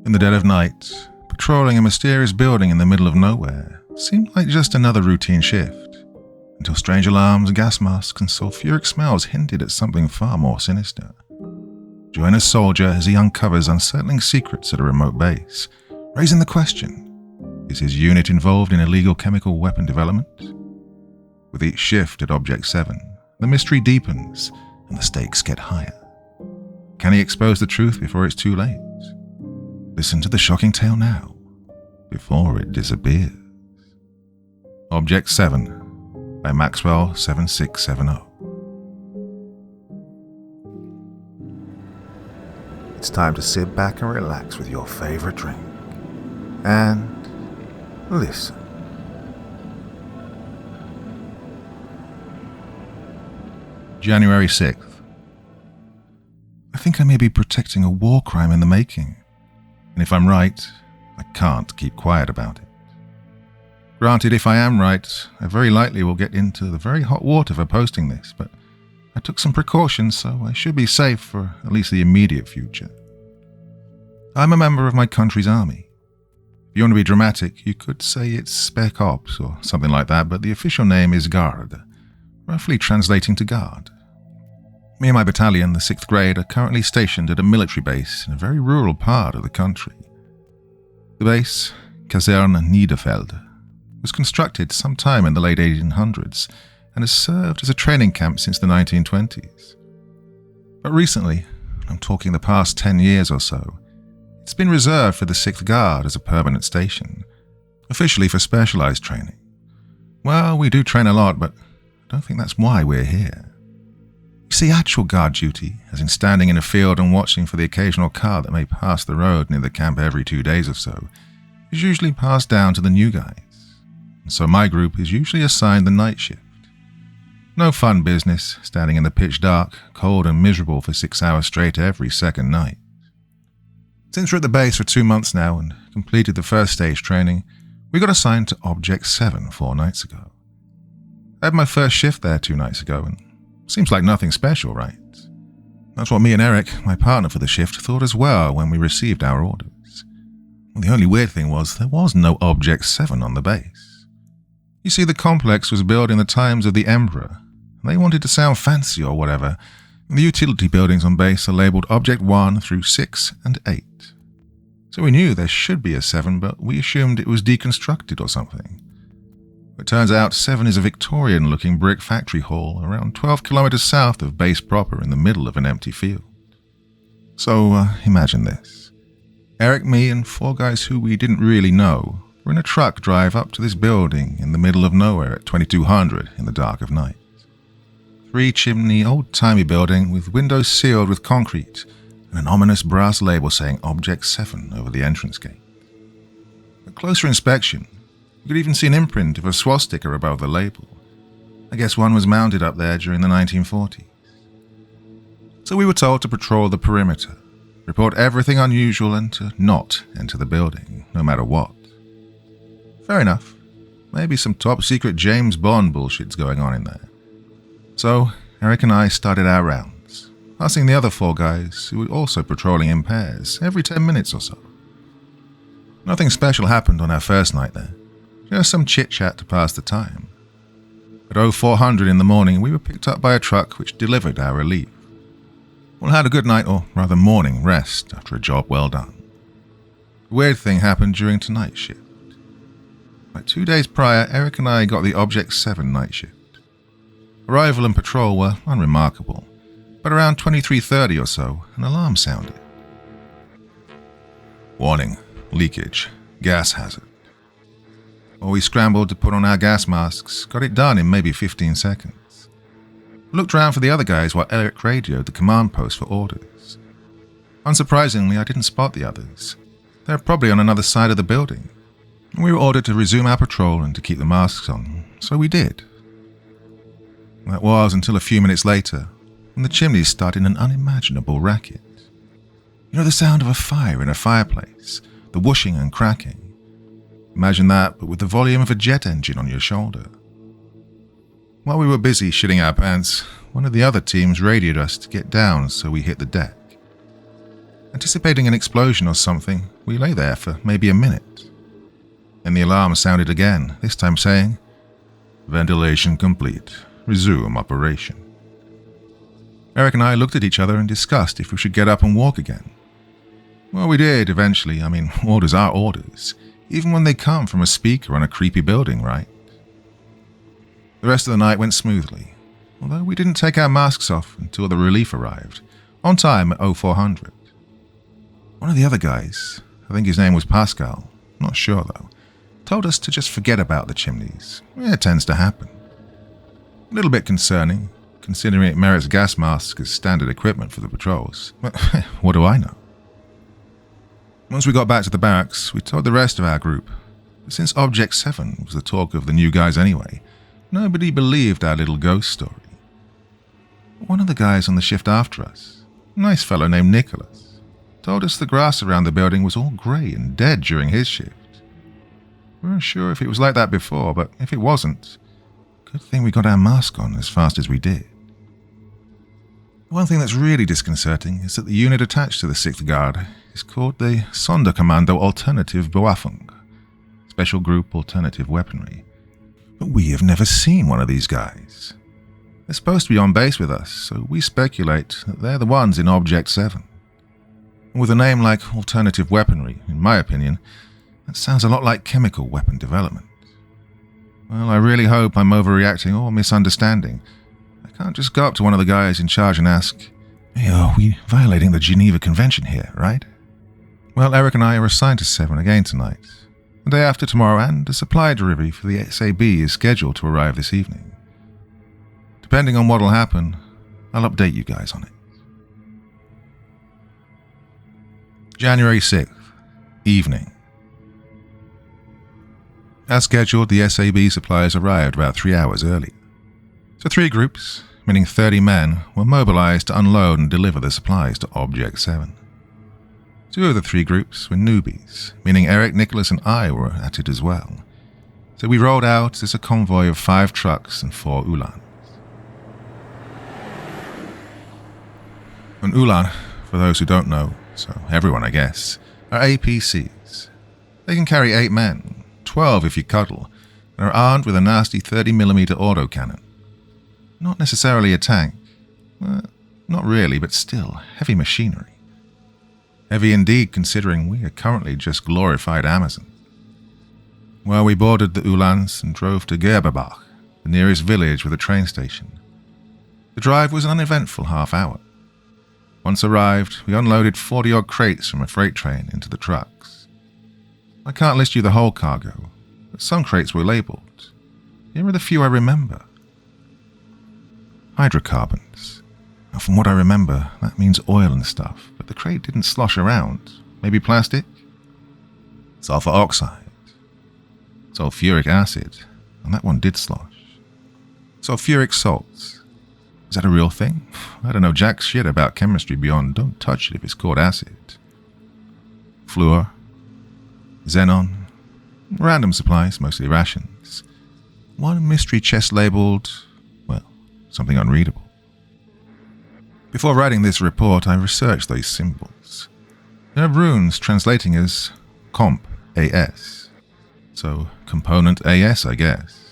In the dead of night, patrolling a mysterious building in the middle of nowhere seemed like just another routine shift, until strange alarms, gas masks, and sulfuric smells hinted at something far more sinister. Join a soldier as he uncovers unsettling secrets at a remote base, raising the question, is his unit involved in illegal chemical weapon development? With each shift at Objekt 7, the mystery deepens and the stakes get higher. Can he expose the truth before it's too late? Listen to the shocking tale now, before it disappears. Objekt 7 by Maxwell 7670. It's time to sit back and relax with your favorite drink and listen. January 6th. I think I may be protecting a war crime in the making, and if I'm right, I can't keep quiet about it. Granted, if I am right, I very likely will get into the very hot water for posting this, but I took some precautions, so I should be safe for at least the immediate future. I'm a member of my country's army. If you want to be dramatic, you could say it's Spec Ops or something like that, but the official name is Guard, roughly translating to guard. Me and my battalion, the 6th grade, are currently stationed at a military base in a very rural part of the country. The base, Kaserne Niederfeld, was constructed sometime in the late 1800s and has served as a training camp since the 1920s. But recently, I'm talking the past 10 years or so, it's been reserved for the 6th Guard as a permanent station, officially for specialized training. Well, we do train a lot, but I don't think that's why we're here. You see, actual guard duty, as in standing in a field and watching for the occasional car that may pass the road near the camp every 2 days or so, is usually passed down to the new guys. And so my group is usually assigned the night shift. No fun business, standing in the pitch dark, cold and miserable for 6 hours straight every second night. Since we're at the base for 2 months now and completed the first stage training, we got assigned to Objekt 7 4 nights ago. I had my first shift there 2 nights ago, and seems like nothing special, right? That's what me and Eric, my partner for the shift, thought as well when we received our orders. Well, the only weird thing was there was no Objekt 7 on the base. You see, the complex was built in the times of the Emperor, and they wanted to sound fancy or whatever. The utility buildings on base are labelled Objekt 1 through 6 and 8. So we knew there should be a 7, but we assumed it was deconstructed or something. It turns out 7 is a Victorian-looking brick factory hall around 12 kilometers south of base proper in the middle of an empty field. So imagine this. Eric, me, and 4 guys who we didn't really know were in a truck drive up to this building in the middle of nowhere at 2200 in the dark of night. 3-chimney, old-timey building with windows sealed with concrete and an ominous brass label saying Objekt 7 over the entrance gate. At closer inspection, you could even see an imprint of a swastika above the label. I guess one was mounted up there during the 1940s. So we were told to patrol the perimeter, report everything unusual and to not enter the building, no matter what. Fair enough. Maybe some top-secret James Bond bullshit's going on in there. So Eric and I started our rounds, passing the other 4 guys who were also patrolling in pairs every 10 minutes or so. Nothing special happened on our first night there. Just some chit-chat to pass the time. At 0400 in the morning, we were picked up by a truck which delivered our relief. We had a good night, or rather morning, rest after a job well done. The weird thing happened during tonight's shift. Like 2 days prior, Eric and I got the Objekt 7 night shift. Arrival and patrol were unremarkable, but around 23:30 or so, an alarm sounded. Warning, leakage, gas hazard. Well, we scrambled to put on our gas masks, got it done in maybe 15 seconds. Looked round for the other guys while Eric radioed the command post for orders. Unsurprisingly, I didn't spot the others. They were probably on another side of the building. We were ordered to resume our patrol and to keep the masks on, so we did. That was until a few minutes later, when the chimneys started an unimaginable racket. You know the sound of a fire in a fireplace, the whooshing and cracking. Imagine that, but with the volume of a jet engine on your shoulder. While we were busy shitting our pants, one of the other teams radioed us to get down, so we hit the deck. Anticipating an explosion or something, we lay there for maybe a minute. Then the alarm sounded again, this time saying, "Ventilation complete. Resume operation." Eric and I looked at each other and discussed if we should get up and walk again. Well, we did eventually. Orders are orders, even when they come from a speaker on a creepy building, right? The rest of the night went smoothly, although we didn't take our masks off until the relief arrived, on time at 0400. One of the other guys, I think his name was Pascal, not sure though, told us to just forget about the chimneys. It tends to happen. A little bit concerning, considering it merits gas masks as standard equipment for the patrols. But what do I know? Once we got back to the barracks, we told the rest of our group. But since Objekt 7 was the talk of the new guys anyway, nobody believed our little ghost story. One of the guys on the shift after us, a nice fellow named Nicholas, told us the grass around the building was all grey and dead during his shift. We weren't sure if it was like that before, but if it wasn't, good thing we got our mask on as fast as we did. One thing that's really disconcerting is that the unit attached to the 6th Guard is called the Sonderkommando Alternative Bewaffnung, Special Group Alternative Weaponry. But we have never seen one of these guys. They're supposed to be on base with us, so we speculate that they're the ones in Objekt 7. And with a name like Alternative Weaponry, in my opinion, that sounds a lot like chemical weapon development. Well, I really hope I'm overreacting or misunderstanding. I can't just go up to one of the guys in charge and ask, "Hey, are we violating the Geneva Convention here, right?" Well, Eric and I are assigned to 7 again tonight. The day after tomorrow, and a supply delivery for the SAB is scheduled to arrive this evening. Depending on what'll happen, I'll update you guys on it. January 6th, evening. As scheduled, the SAB supplies arrived about 3 hours early. So 3 groups, meaning 30 men, were mobilized to unload and deliver the supplies to Objekt 7. 2 of the 3 groups were newbies, meaning Eric, Nicholas, and I were at it as well. So we rolled out as a convoy of 5 trucks and 4 Ulans. An Ulan, for those who don't know, so everyone I guess, are APCs. They can carry 8 men, 12 if you cuddle, and are armed with a nasty 30mm autocannon. Not necessarily a tank. Not really, but still, heavy machinery. Heavy indeed, considering we are currently just glorified Amazons. Well, we boarded the Ulans and drove to Gerbabach, the nearest village with a train station. The drive was an uneventful half hour. Once arrived, we unloaded 40-odd crates from a freight train into the trucks. I can't list you the whole cargo, but some crates were labeled. Here are the few I remember. Hydrocarbons. Now, from what I remember, that means oil and stuff, but the crate didn't slosh around. Maybe plastic? Sulfur oxide. Sulfuric acid, and that one did slosh. Sulfuric salts. Is that a real thing? I don't know jack shit about chemistry beyond don't touch it if it's called acid. Fluor. Xenon. Random supplies, mostly rations. One mystery chest labeled, well, something unreadable. Before writing this report, I researched those symbols. They are runes translating as Comp AS. So, Component AS, I guess.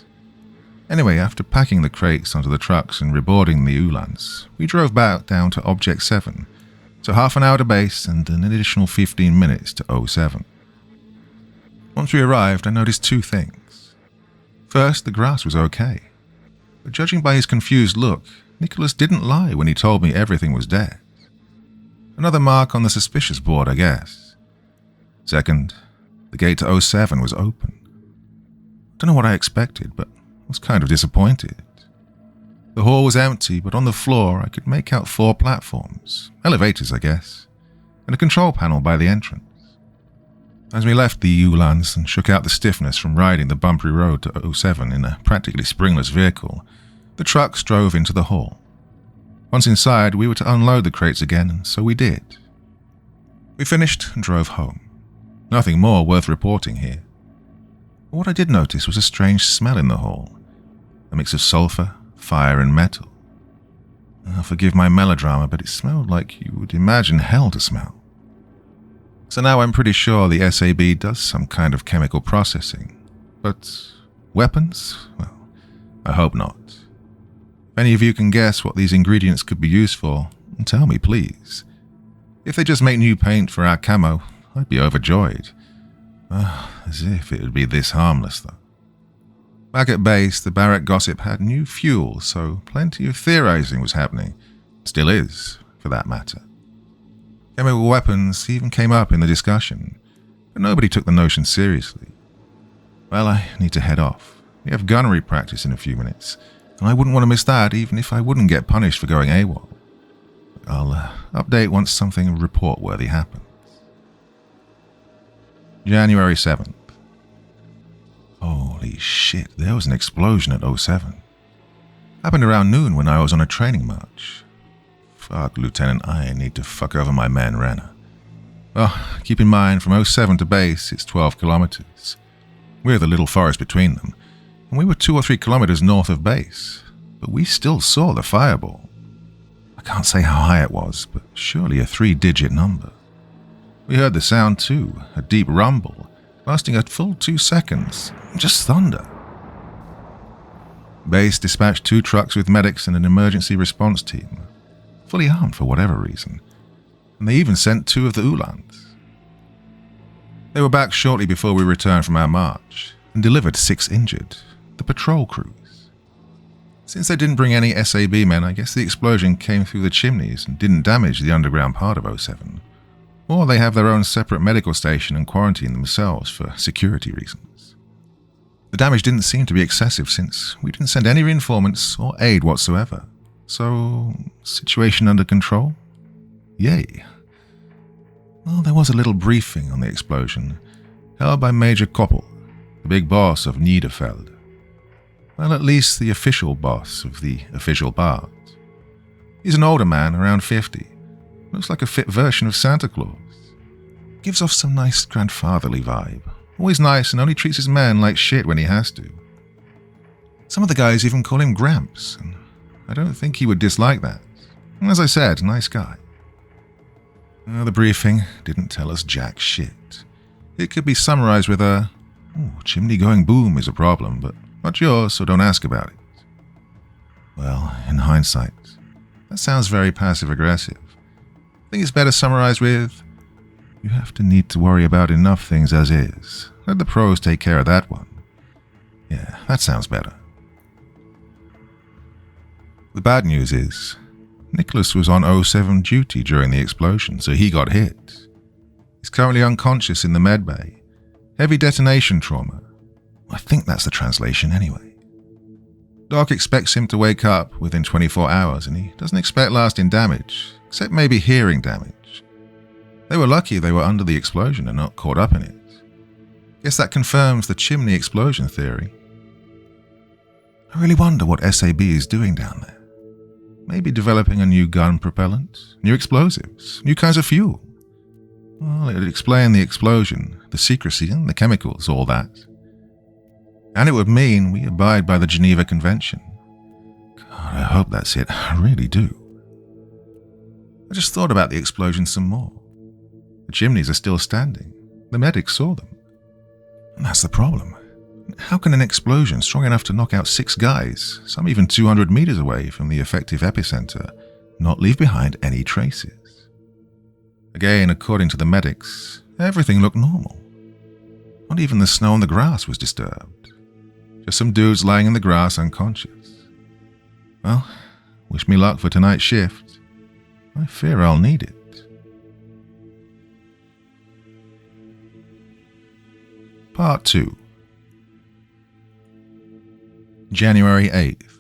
Anyway, after packing the crates onto the trucks and reboarding the Ulans, we drove back down to Objekt 7, so half an hour to base and an additional 15 minutes to 07. Once we arrived, I noticed 2 things. First, the grass was okay, but judging by his confused look, Nicholas didn't lie when he told me everything was dead. Another mark on the suspicious board, I guess. Second, the gate to 07 was open. Don't know what I expected, but was kind of disappointed. The hall was empty, but on the floor I could make out 4 platforms, elevators I guess, and a control panel by the entrance. As we left the Ulans and shook out the stiffness from riding the bumpy road to 07 in a practically springless vehicle, the trucks drove into the hall. Once inside, we were to unload the crates again, and so we did. We finished and drove home. Nothing more worth reporting here. But what I did notice was a strange smell in the hall, a mix of sulfur, fire, and metal. Forgive my melodrama, but it smelled like you would imagine hell to smell. So now I'm pretty sure the SAB does some kind of chemical processing. But weapons? Well, I hope not. If any of you can guess what these ingredients could be used for, tell me, please. If they just make new paint for our camo, I'd be overjoyed. As if it would be this harmless, though. Back at base, the barrack gossip had new fuel, so plenty of theorizing was happening. Still is, for that matter. Chemical weapons even came up in the discussion, but nobody took the notion seriously. Well, I need to head off. We have gunnery practice in a few minutes, and I wouldn't want to miss that even if I wouldn't get punished for going AWOL. I'll update once something report-worthy happens. January 7th. Holy shit, there was an explosion at 07. Happened around noon when I was on a training march. Fuck, Lieutenant, I need to fuck over my man Renner. Well, keep in mind, from 07 to base, it's 12 kilometers. We're the little forest between them, and we were 2 or 3 kilometers north of base, but we still saw the fireball. I can't say how high it was, but surely a 3-digit number. We heard the sound too, a deep rumble, lasting a full 2 seconds, just thunder. Base dispatched 2 trucks with medics and an emergency response team, fully armed for whatever reason, and they even sent 2 of the Uhlans. They were back shortly before we returned from our march, and delivered 6 injured, the patrol crews. Since they didn't bring any SAB men, I guess the explosion came through the chimneys and didn't damage the underground part of 07. Or they have their own separate medical station and quarantine themselves for security reasons. The damage didn't seem to be excessive since we didn't send any reinforcements or aid whatsoever. So, situation under control? Yay. Well, there was a little briefing on the explosion, held by Major Koppel, the big boss of Niederfeld. Well, at least the official boss of the official part. He's an older man, around 50. Looks like a fit version of Santa Claus. Gives off some nice grandfatherly vibe. Always nice and only treats his men like shit when he has to. Some of the guys even call him Gramps, and I don't think he would dislike that. As I said, nice guy. The briefing didn't tell us jack shit. It could be summarized with a, chimney going boom is a problem, but not yours, so don't ask about it. Well, in hindsight, that sounds very passive-aggressive. I think it's better summarized with, you have to need to worry about enough things as is. Let the pros take care of that one. Yeah, that sounds better. The bad news is, Nicholas was on 07 duty during the explosion, so he got hit. He's currently unconscious in the medbay. Heavy detonation trauma. I think that's the translation anyway. Doc expects him to wake up within 24 hours, and he doesn't expect lasting damage, except maybe hearing damage. They were lucky they were under the explosion and not caught up in it. Guess that confirms the chimney explosion theory. I really wonder what SAB is doing down there. Maybe developing a new gun propellant, new explosives, new kinds of fuel. Well, it would explain the explosion, the secrecy and the chemicals, all that. And it would mean we abide by the Geneva Convention. God, I hope that's it. I really do. I just thought about the explosion some more. The chimneys are still standing. The medics saw them. And that's the problem. How can an explosion strong enough to knock out 6 guys, some even 200 meters away from the effective epicenter, not leave behind any traces? Again, according to the medics, everything looked normal. Not even the snow on the grass was disturbed. Just some dudes lying in the grass unconscious. Well, wish me luck for tonight's shift. I fear I'll need it. Part 2. January 8th.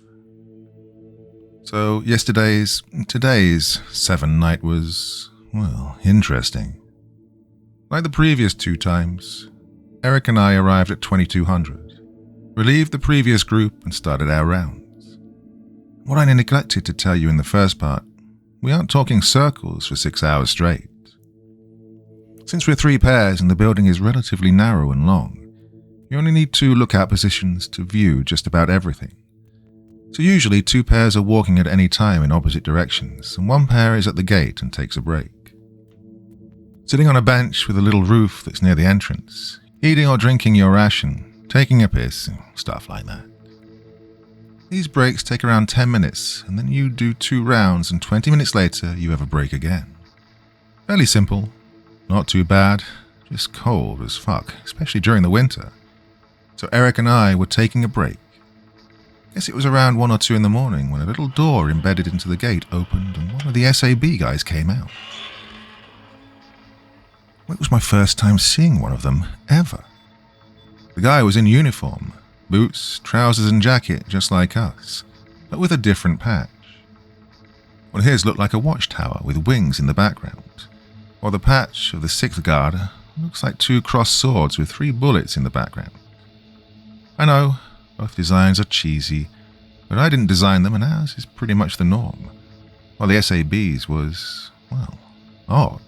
So today's 7 night was, well, interesting. Like the previous 2 times, Eric and I arrived at 2200, relieved the previous group and started our rounds. What I neglected to tell you in the first part, we aren't talking circles for 6 hours straight. Since we're 3 pairs and the building is relatively narrow and long, you only need 2 lookout positions to view just about everything. So usually 2 pairs are walking at any time in opposite directions, and 1 pair is at the gate and takes a break. Sitting on a bench with a little roof that's near the entrance, eating or drinking your ration, taking a piss, stuff like that. These breaks take around 10 minutes, and then you do 2 rounds, and 20 minutes later you have a break again. Fairly simple, not too bad, just cold as fuck, especially during the winter. So Eric and I were taking a break. Guess it was around 1 or 2 in the morning when a little door embedded into the gate opened and one of the SAB guys came out. It was my first time seeing one of them, ever. The guy was in uniform, boots, trousers and jacket just like us, but with a different patch. Well, his looked like a watchtower with wings in the background, while the patch of the 6th guard looks like 2 crossed swords with 3 bullets in the background. I know, both designs are cheesy, but I didn't design them and ours is pretty much the norm, while the SAB's was, well, odd.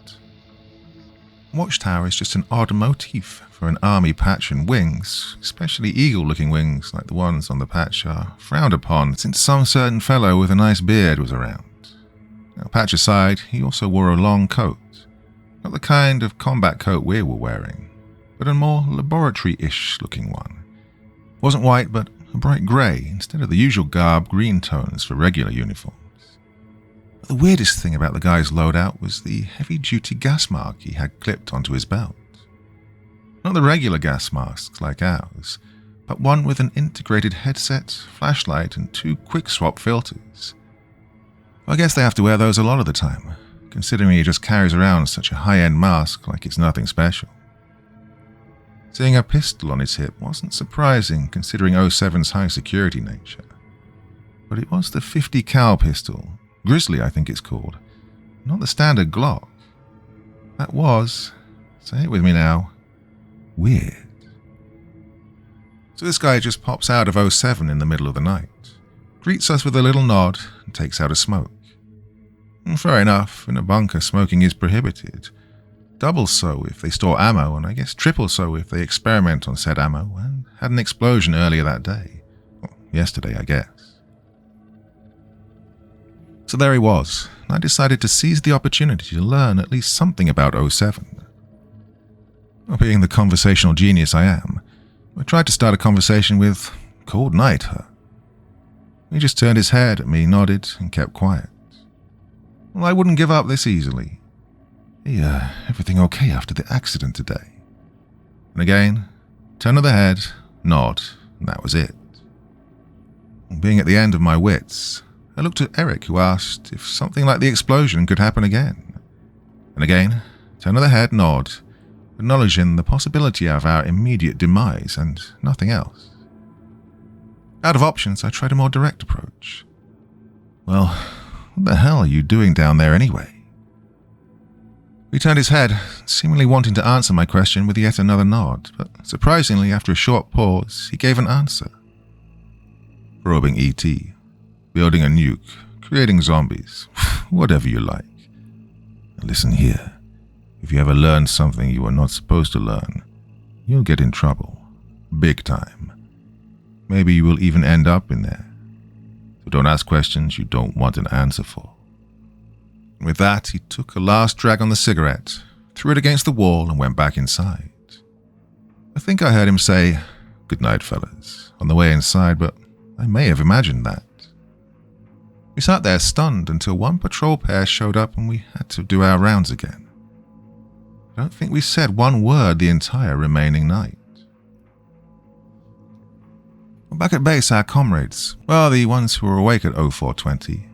Watchtower is just an odd motif for an army patch, and wings, especially eagle-looking wings like the ones on the patch, are frowned upon since some certain fellow with a nice beard was around. Now, patch aside, he also wore a long coat. Not the kind of combat coat we were wearing, but a more laboratory-ish looking one. It wasn't white, but a bright grey instead of the usual garb green tones for regular uniforms. But the weirdest thing about the guy's loadout was the heavy-duty gas mask he had clipped onto his belt. Not the regular gas masks like ours, but one with an integrated headset, flashlight, and 2 quick-swap filters. I guess they have to wear those a lot of the time, considering he just carries around such a high-end mask like it's nothing special. Seeing a pistol on his hip wasn't surprising considering 07's high-security nature. But it was the 50 cal pistol, Grizzly I think it's called, not the standard Glock. That was, say it with me now, weird. So this guy just pops out of 07 in the middle of the night, greets us with a little nod, and takes out a smoke. Fair enough, in a bunker smoking is prohibited. Double so if they store ammo, and I guess triple so if they experiment on said ammo, and had an explosion earlier that day. Well, yesterday, I guess. So there he was, and I decided to seize the opportunity to learn at least something about 07. Well, being the conversational genius I am, I tried to start a conversation with, "Cold night, huh?" He just turned his head at me, nodded, and kept quiet. Well, I wouldn't give up this easily. Hey, everything okay after the accident today? And again, turn of the head, nod, and that was it. Being at the end of my wits, I looked at Eric, who asked if something like the explosion could happen again. And again, turn of the head, nod, acknowledging the possibility of our immediate demise and nothing else. Out of options, I tried a more direct approach. Well, what the hell are you doing down there anyway? He turned his head, seemingly wanting to answer my question with yet another nod, but surprisingly, after a short pause, he gave an answer. Probing ET, building a nuke, creating zombies, whatever you like. Listen here, if you ever learn something you are not supposed to learn, you'll get in trouble, big time. Maybe you will even end up in there. So don't ask questions you don't want an answer for. With that, he took a last drag on the cigarette, threw it against the wall, and went back inside. I think I heard him say, "Good night, fellas," on the way inside, but I may have imagined that. We sat there stunned until one patrol pair showed up and we had to do our rounds again. I don't think we said one word the entire remaining night. Back at base, our comrades, well, the ones who were awake at 0420,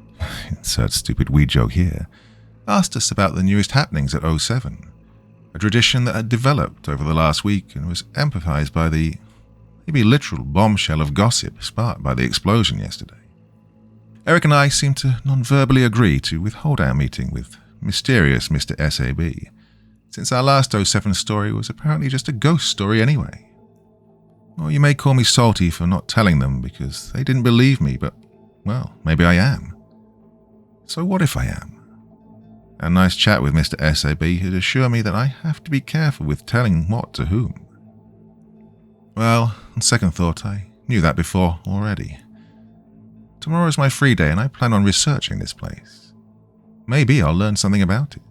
insert stupid weed joke here, asked us about the newest happenings at 07, a tradition that had developed over the last week and was emphasized by the maybe literal bombshell of gossip sparked by the explosion yesterday. Eric and I seemed to non-verbally agree to withhold our meeting with mysterious Mr. SAB, since our last 07 story was apparently just a ghost story anyway. Or you may call me salty for not telling them because they didn't believe me, but, well, maybe I am. So what if I am? A nice chat with Mr. SAB had assured me that I have to be careful with telling what to whom. Well, on second thought, I knew that before already. Tomorrow is my free day and I plan on researching this place. Maybe I'll learn something about it.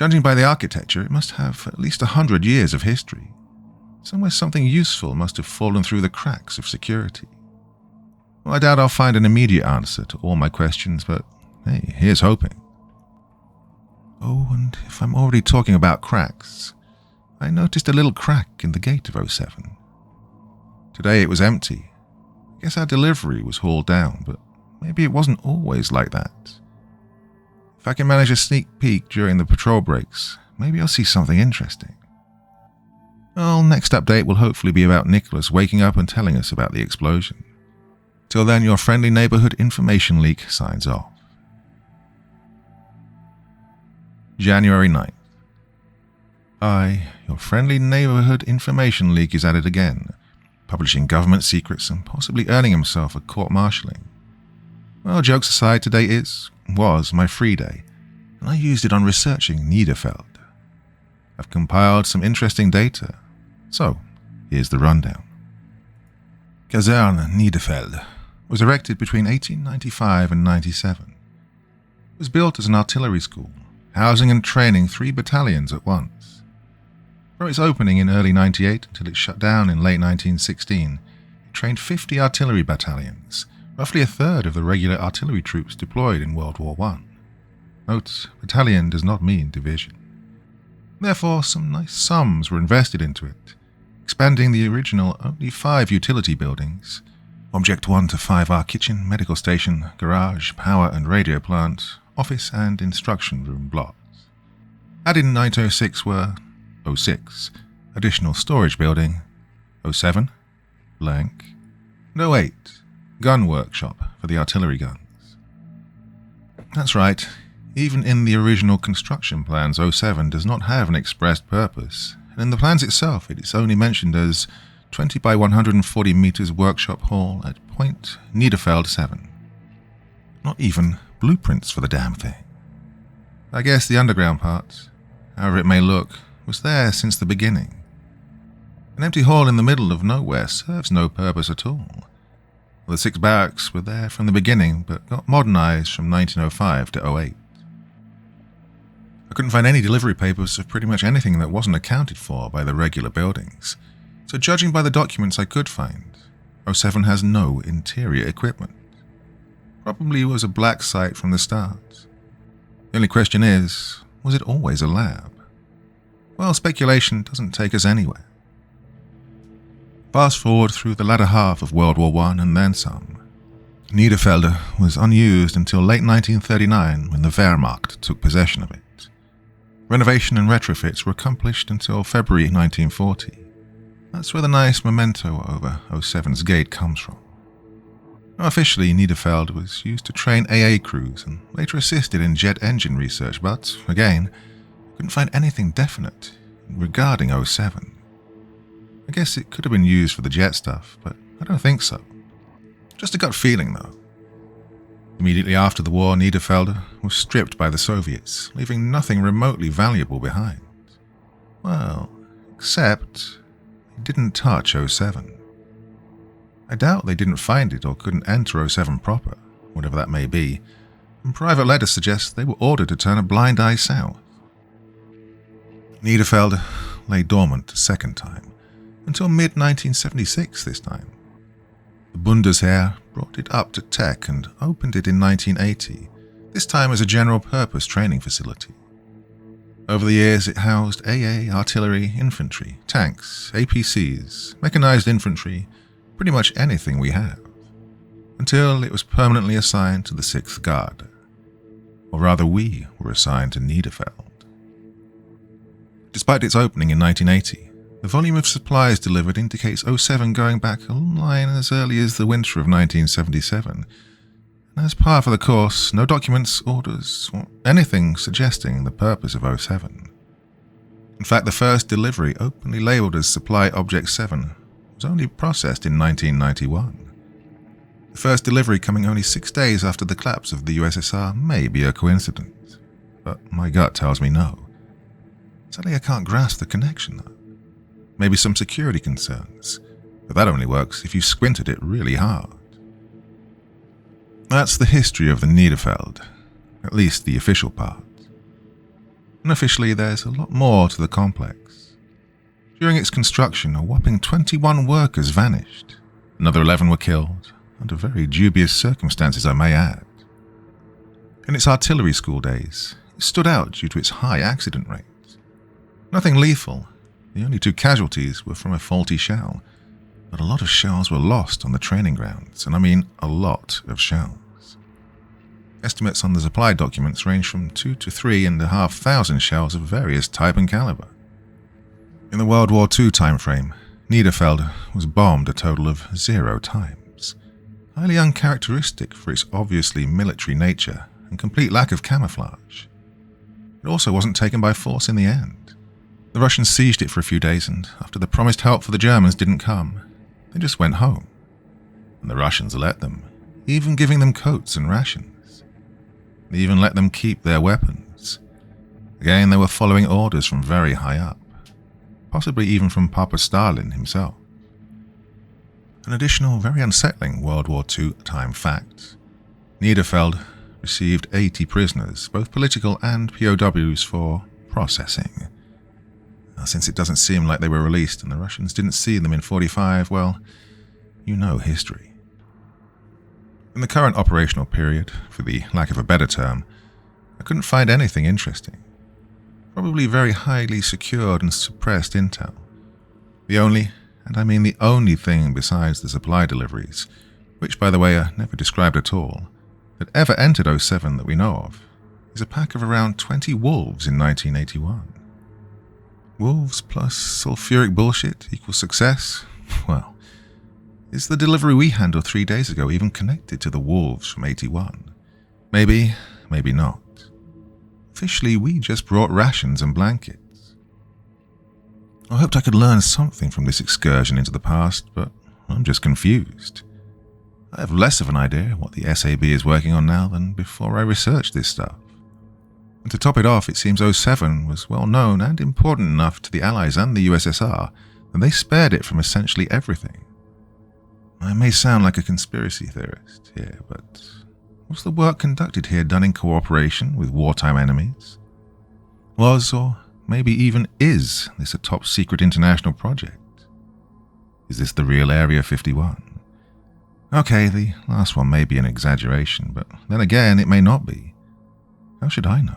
Judging by the architecture, it must have at least 100 years of history. Somewhere something useful must have fallen through the cracks of security. Well, I doubt I'll find an immediate answer to all my questions, but hey, here's hoping. Oh, and if I'm already talking about cracks, I noticed a little crack in the gate of 07. Today it was empty. I guess our delivery was hauled down, but maybe it wasn't always like that. If I can manage a sneak peek during the patrol breaks, maybe I'll see something interesting. Well, next update will hopefully be about Nicholas waking up and telling us about the explosion. Till then, your friendly neighborhood information leak signs off. January 9th. Your friendly neighborhood information leak is at it again, publishing government secrets and possibly earning himself a court-martialing. Well, jokes aside, today was my free day, and I used it on researching Niederfeld. I've compiled some interesting data, so here's the rundown. Kaserne Niederfeld was erected between 1895 and 97. It was built as an artillery school, housing and training 3 battalions at once. From its opening in early 98 until it shut down in late 1916, it trained 50 artillery battalions, roughly a third of the regular artillery troops deployed in World War I. Note, battalion does not mean division. Therefore, some nice sums were invested into it, expanding the original only 5 utility buildings, Objekt 1 to 5R kitchen, medical station, garage, power and radio plant, office and instruction room blocks. Added in 1906 were 06, additional storage building, 07, blank, and 08, gun workshop for the artillery guns. That's right, even in the original construction plans, 07 does not have an expressed purpose, and in the plans itself it is only mentioned as 20 by 140 meters workshop hall at Point Niederfeld 7. Not even blueprints for the damn thing. I guess the underground part, however it may look, was there since the beginning. An empty hall in the middle of nowhere serves no purpose at all. The 6 barracks were there from the beginning, but got modernized from 1905 to 08. I couldn't find any delivery papers of pretty much anything that wasn't accounted for by the regular buildings, so judging by the documents I could find, 07 has no interior equipment. Probably was a black site from the start. The only question is, was it always a lab? Well, speculation doesn't take us anywhere. Fast forward through the latter half of World War I and then some. Niederfelde was unused until late 1939 when the Wehrmacht took possession of it. Renovation and retrofits were accomplished until February 1940. That's where the nice memento over 07's gate comes from. Now, officially, Niederfeld was used to train AA crews and later assisted in jet engine research, but, again, couldn't find anything definite regarding 07. I guess it could have been used for the jet stuff, but I don't think so. Just a gut feeling, though. Immediately after the war, Niederfeld was stripped by the Soviets, leaving nothing remotely valuable behind. Well, except they didn't touch 07. I doubt they didn't find it or couldn't enter 07 proper, whatever that may be, and private letters suggest they were ordered to turn a blind eye south. Niederfeld lay dormant a second time, until mid-1976 this time. The Bundesheer brought it up to tech and opened it in 1980, this time as a general-purpose training facility. Over the years, it housed AA, artillery, infantry, tanks, APCs, mechanized infantry, pretty much anything we have, until it was permanently assigned to the 6th Guard. Or rather, we were assigned to Niederfeld. Despite its opening in 1980, the volume of supplies delivered indicates 07 going back a line as early as the winter of 1977. And as par for the course, no documents, orders, or anything suggesting the purpose of 07. In fact, the first delivery, openly labelled as Supply Object 7, was only processed in 1991. The first delivery coming only 6 days after the collapse of the USSR may be a coincidence, but my gut tells me no. Sadly, I can't grasp the connection, though. Maybe some security concerns, but that only works if you squint at it really hard. That's the history of the Niederfeld, at least the official part. Unofficially, there's a lot more to the complex. During its construction, a whopping 21 workers vanished. Another 11 were killed, under very dubious circumstances, I may add. In its artillery school days, it stood out due to its high accident rate. Nothing lethal. The only 2 casualties were from a faulty shell, but a lot of shells were lost on the training grounds, and I mean a lot of shells. Estimates on the supply documents range from 2 to 3,500 shells of various type and caliber. In the World War II timeframe, Niederfeld was bombed a total of 0 times, highly uncharacteristic for its obviously military nature and complete lack of camouflage. It also wasn't taken by force in the end. The Russians sieged it for a few days, and after the promised help for the Germans didn't come, they just went home. And the Russians let them, even giving them coats and rations. They even let them keep their weapons. Again, they were following orders from very high up, possibly even from Papa Stalin himself. An additional, very unsettling World War II time fact: Niederfeld received 80 prisoners, both political and POWs, for processing. Since it doesn't seem like they were released and the Russians didn't see them in 45, well, you know history. In the current operational period, for the lack of a better term, I couldn't find anything interesting. Probably very highly secured and suppressed intel. The only, and I mean the only thing besides the supply deliveries, which by the way are never described at all, that ever entered 07 that we know of, is a pack of around 20 wolves in 1981. Wolves plus sulfuric bullshit equals success? Well, is the delivery we handled 3 days ago even connected to the wolves from 81? Maybe, maybe not. Officially, we just brought rations and blankets. I hoped I could learn something from this excursion into the past, but I'm just confused. I have less of an idea what the SAB is working on now than before I researched this stuff. And to top it off, it seems 07 was well known and important enough to the Allies and the USSR that they spared it from essentially everything. I may sound like a conspiracy theorist here, but was the work conducted here done in cooperation with wartime enemies? Was, or maybe even is, this a top-secret international project? Is this the real Area 51? Okay, the last one may be an exaggeration, but then again, it may not be. How should I know?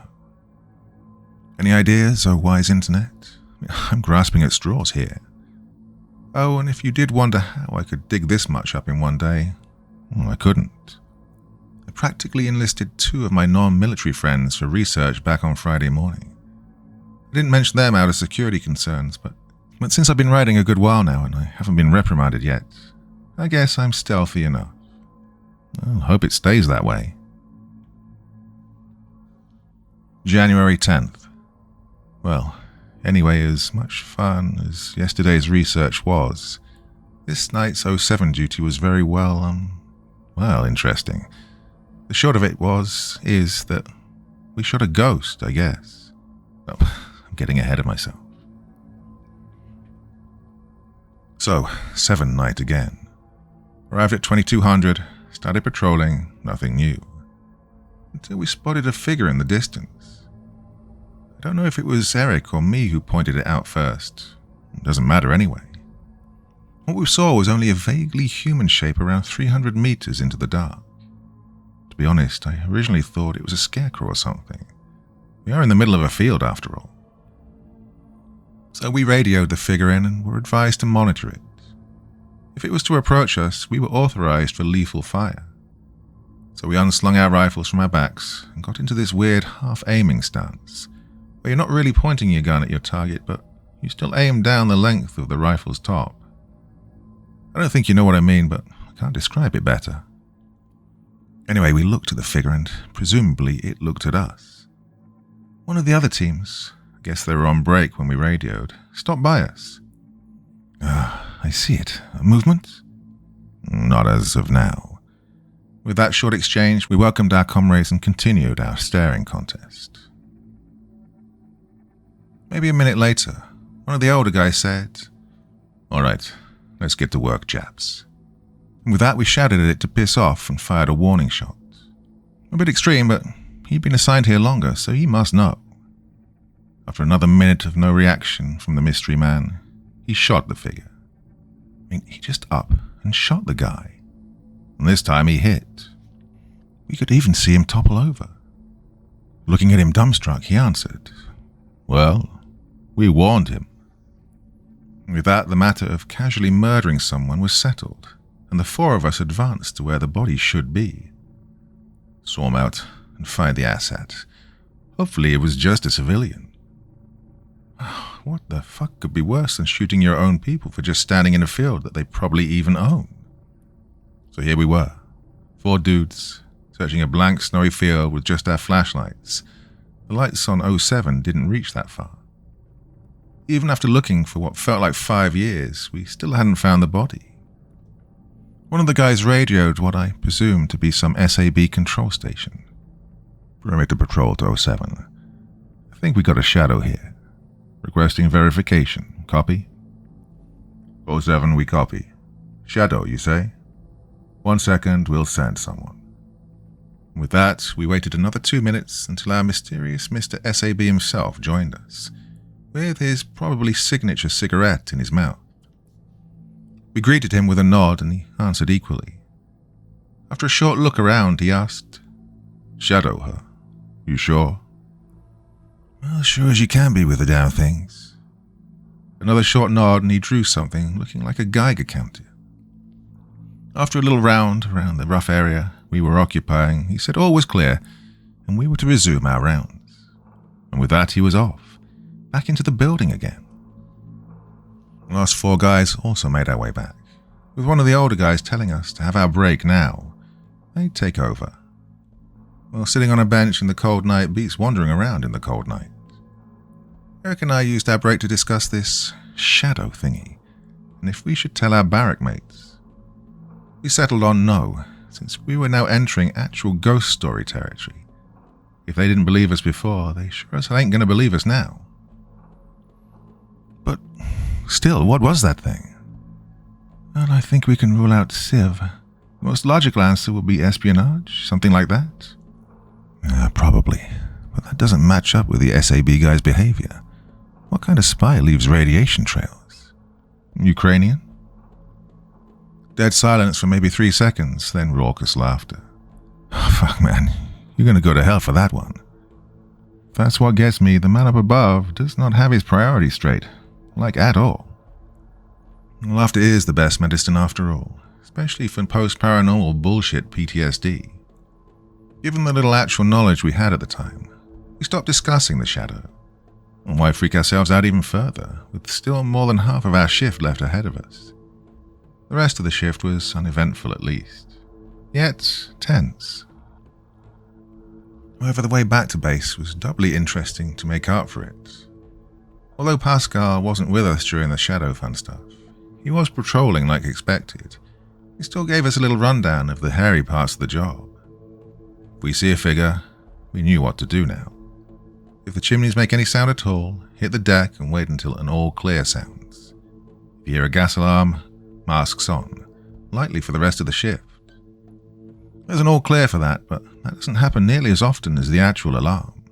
Any ideas, oh wise internet? I'm grasping at straws here. Oh, and if you did wonder how I could dig this much up in one day, well, I couldn't. I practically enlisted 2 of my non-military friends for research back on Friday morning. I didn't mention them out of security concerns, but since I've been writing a good while now and I haven't been reprimanded yet, I guess I'm stealthy enough. I'll hope it stays that way. January 10th. Well, anyway, as much fun as yesterday's research was, this night's 07 duty was very interesting. The short of it is that we shot a ghost, I guess. Oh, I'm getting ahead of myself. So, 7 night again. Arrived at 2200, started patrolling, nothing new. Until we spotted a figure in the distance. I don't know if it was Eric or me who pointed it out first. It doesn't matter anyway. What we saw was only a vaguely human shape around 300 meters into the dark. To be honest, I originally thought it was a scarecrow or something. We are in the middle of a field after all. So we radioed the figure in and were advised to monitor it. If it was to approach us, we were authorized for lethal fire. So we unslung our rifles from our backs and got into this weird half-aiming stance, where you're not really pointing your gun at your target, but you still aim down the length of the rifle's top. I don't think you know what I mean, but I can't describe it better. Anyway, we looked at the figure and presumably it looked at us. One of the other teams, I guess they were on break when we radioed, stopped by us. I see it. A movement? Not as of now. With that short exchange, we welcomed our comrades and continued our staring contest. Maybe a minute later, one of the older guys said, "All right, let's get to work, chaps." And with that, we shouted at it to piss off and fired a warning shot. A bit extreme, but he'd been assigned here longer, so he must know. After another minute of no reaction from the mystery man, he shot the figure. He just up and shot the guy. And this time he hit. We could even see him topple over. Looking at him dumbstruck, he answered, "Well, we warned him." With that, the matter of casually murdering someone was settled, and the four of us advanced to where the body should be. Saw him out and find the asshat. Hopefully it was just a civilian. What the fuck could be worse than shooting your own people for just standing in a field that they probably even own? So here we were, four dudes, searching a blank snowy field with just our flashlights. The lights on 07 didn't reach that far. Even after looking for what felt like 5 years, we still hadn't found the body. One of the guys radioed what I presumed to be some SAB control station. "Perimeter patrol to 07. I think we got a shadow here. Requesting verification. Copy?" 07, we copy. "Shadow, you say? 1 second, we'll send someone." With that, we waited another 2 minutes until our mysterious Mr. SAB himself joined us, with his probably signature cigarette in his mouth. We greeted him with a nod and he answered equally. After a short look around, he asked, "Shadow, huh? You sure?" "Well, sure as you can be with the damn things." Another short nod and he drew something looking like a Geiger counter. After a little round around the rough area we were occupying, he said all was clear and we were to resume our rounds. And with that he was off, back into the building again. The last four guys also made our way back, with one of the older guys telling us to have our break now. They'd take over. Well, sitting on a bench in the cold night beats wandering around in the cold night. Eric and I used our break to discuss this shadow thingy, and if we should tell our barrack mates. We settled on no, since we were now entering actual ghost story territory. If they didn't believe us before, they sure as hell ain't gonna believe us now. But still, what was that thing? Well, I think we can rule out Civ. The most logical answer would be espionage, something like that. Probably, but that doesn't match up with the SAB guy's behavior. What kind of spy leaves radiation trails? Ukrainian? Dead silence for maybe 3 seconds, then raucous laughter. Oh, fuck, man, you're gonna go to hell for that one. If that's what gets me, the man up above does not have his priorities straight, like at all. Laughter is the best medicine after all, especially for post-paranormal bullshit PTSD. Given the little actual knowledge we had at the time, we stopped discussing the shadow. And why freak ourselves out even further, with still more than half of our shift left ahead of us? The rest of the shift was uneventful at least, yet tense. However, the way back to base was doubly interesting to make up for it. Although Pascal wasn't with us during the shadow fun stuff, he was patrolling like expected. He still gave us a little rundown of the hairy parts of the job. If we see a figure, we knew what to do now. If the chimneys make any sound at all, hit the deck and wait until an all clear sounds. If you hear a gas alarm, masks on, lightly for the rest of the shift. There's an all clear for that, but that doesn't happen nearly as often as the actual alarm.